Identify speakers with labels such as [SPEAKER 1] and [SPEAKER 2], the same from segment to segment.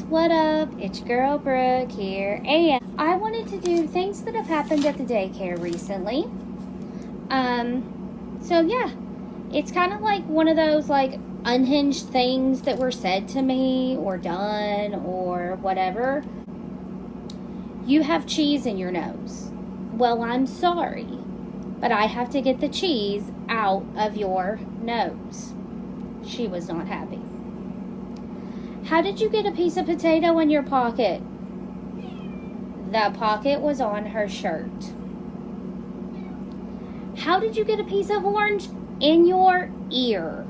[SPEAKER 1] what up? It's your girl Brooke here, and I wanted to do things that have happened at the daycare recently. So yeah, it's kind of like one of those like unhinged things that were said to me or done or whatever. You have cheese in your nose. Well, I'm sorry, but I have to get the cheese out of your nose. She was not happy. How did you get a piece of potato in your pocket? The pocket was on her shirt. How did you get a piece of orange in your ear?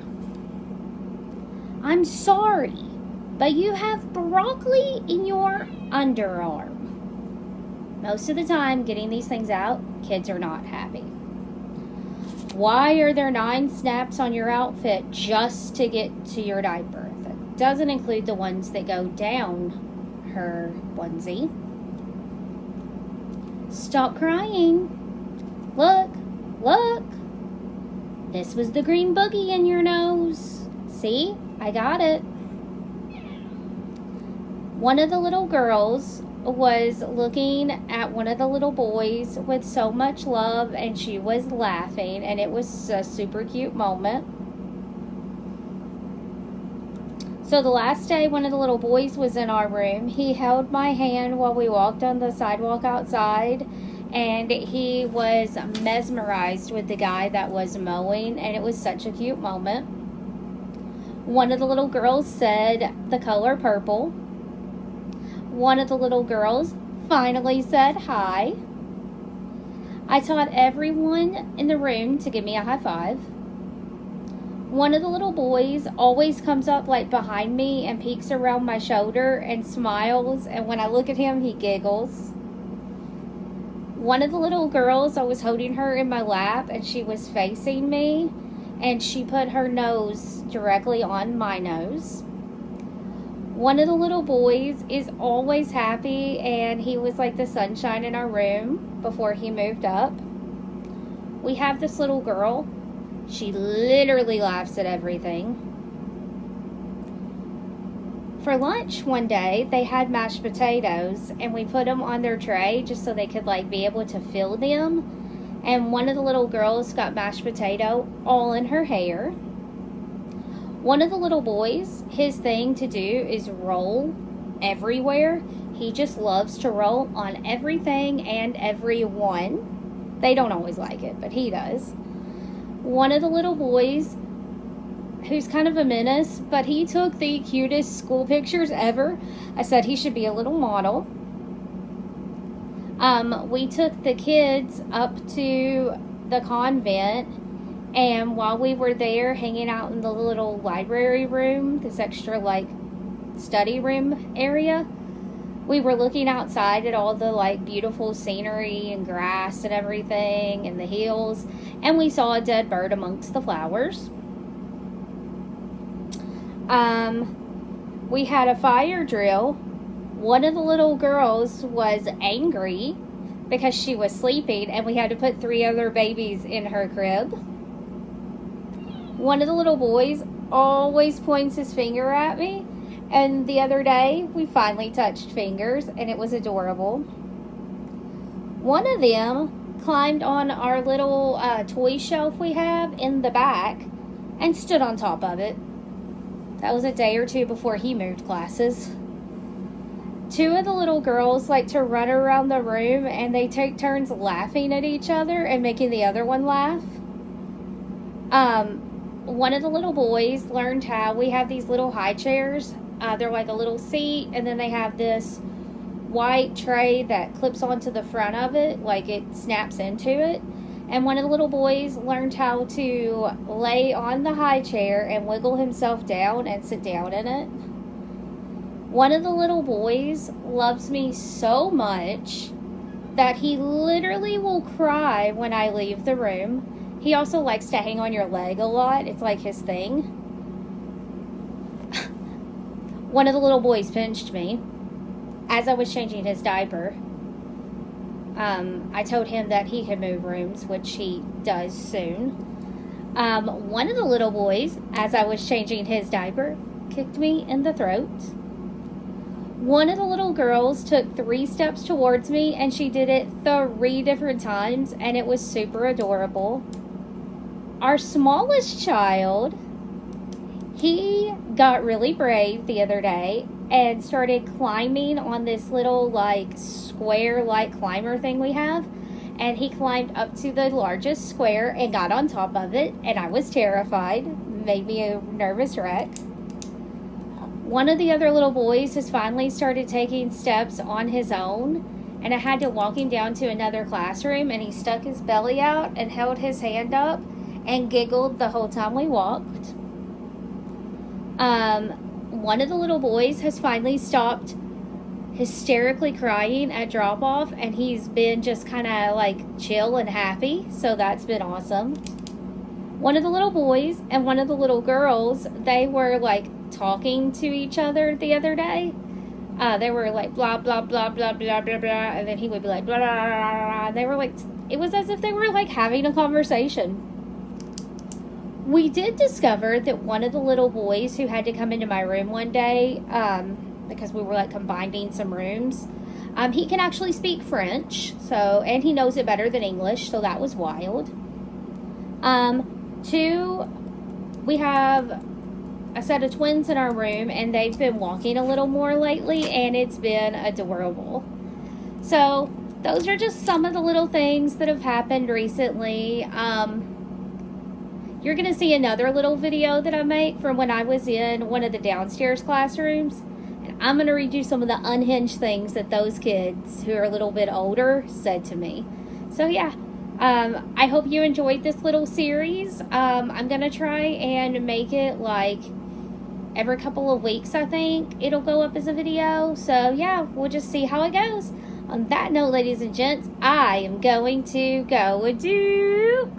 [SPEAKER 1] I'm sorry, but you have broccoli in your underarm. Most of the time, getting these things out, kids are not happy. Why are there 9 snaps on your outfit just to get to your diaper? That doesn't include the ones that go down her onesie. Stop crying. Look. This was the green boogie in your nose. See? I got it. One of the little girls was looking at one of the little boys with so much love, and she was laughing, and it was a super cute moment. So the last day one of the little boys was in our room, he held my hand while we walked on the sidewalk outside, and he was mesmerized with the guy that was mowing, and it was such a cute moment. One of the little girls said the color purple. One of the little girls finally said hi. I taught everyone in the room to give me a high five. One of the little boys always comes up like behind me and peeks around my shoulder and smiles, and when I look at him, he giggles. One of the little girls, I was holding her in my lap and she was facing me, and she put her nose directly on my nose. One of the little boys is always happy, and he was like the sunshine in our room before he moved up. We have this little girl. She literally laughs at everything. For lunch one day, they had mashed potatoes, and we put them on their tray just so they could like be able to feel them. And one of the little girls got mashed potato all in her hair. One of the little boys, his thing to do is roll everywhere. He just loves to roll on everything and everyone. They don't always like it, but he does. One of the little boys, who's kind of a menace, but he took the cutest school pictures ever. I said he should be a little model. We took the kids up to the convent, and while we were there hanging out in the little library room, this extra like study room area, we were looking outside at all the like beautiful scenery and grass and everything and the hills, and we saw a dead bird amongst the flowers. We had a fire drill. One of the little girls was angry because she was sleeping, and we had to put 3 other babies in her crib. One of the little boys always points his finger at me, and the other day we finally touched fingers, and it was adorable. One of them climbed on our little toy shelf we have in the back and stood on top of it. That was a day or 2 before he moved classes. 2 of the little girls like to run around the room, and they take turns laughing at each other and making the other one laugh. One of the little boys learned how we have these little high chairs. They're like a little seat, and then they have this white tray that clips onto the front of it, like it snaps into it. And one of the little boys learned how to lay on the high chair and wiggle himself down and sit down in it. One of the little boys loves me so much that he literally will cry when I leave the room. He also likes to hang on your leg a lot. It's like his thing. One of the little boys pinched me as I was changing his diaper. I told him that he could move rooms, which he does soon. One of the little boys, as I was changing his diaper, kicked me in the throat. One of the little girls took 3 steps towards me, and she did it 3 different times, and it was super adorable. Our smallest child, he got really brave the other day and started climbing on this little like square like climber thing we have, and he climbed up to the largest square and got on top of it, and I was terrified. Made me a nervous wreck. One of the other little boys has finally started taking steps on his own, and I had to walk him down to another classroom, and he stuck his belly out and held his hand up and giggled the whole time we walked. One of the little boys has finally stopped hysterically crying at drop off, and he's been just kind of like chill and happy, so that's been awesome. One of the little boys and one of the little girls, they were like talking to each other the other day. They were like blah blah blah blah blah blah blah, and then he would be like blah blah blah, blah. They were like, it was as if they were like having a conversation. We did discover that one of the little boys who had to come into my room one day, because we were like combining some rooms, he can actually speak French, so, and he knows it better than English, so that was wild. 2, we have a set of twins in our room, and they've been walking a little more lately, and it's been adorable. So those are just some of the little things that have happened recently. You're going to see another little video that I make from when I was in one of the downstairs classrooms. And I'm going to read you some of the unhinged things that those kids who are a little bit older said to me. So yeah, I hope you enjoyed this little series. I'm going to try and make it like every couple of weeks, I think. It'll go up as a video. So yeah, we'll just see how it goes. On that note, ladies and gents, I am going to go do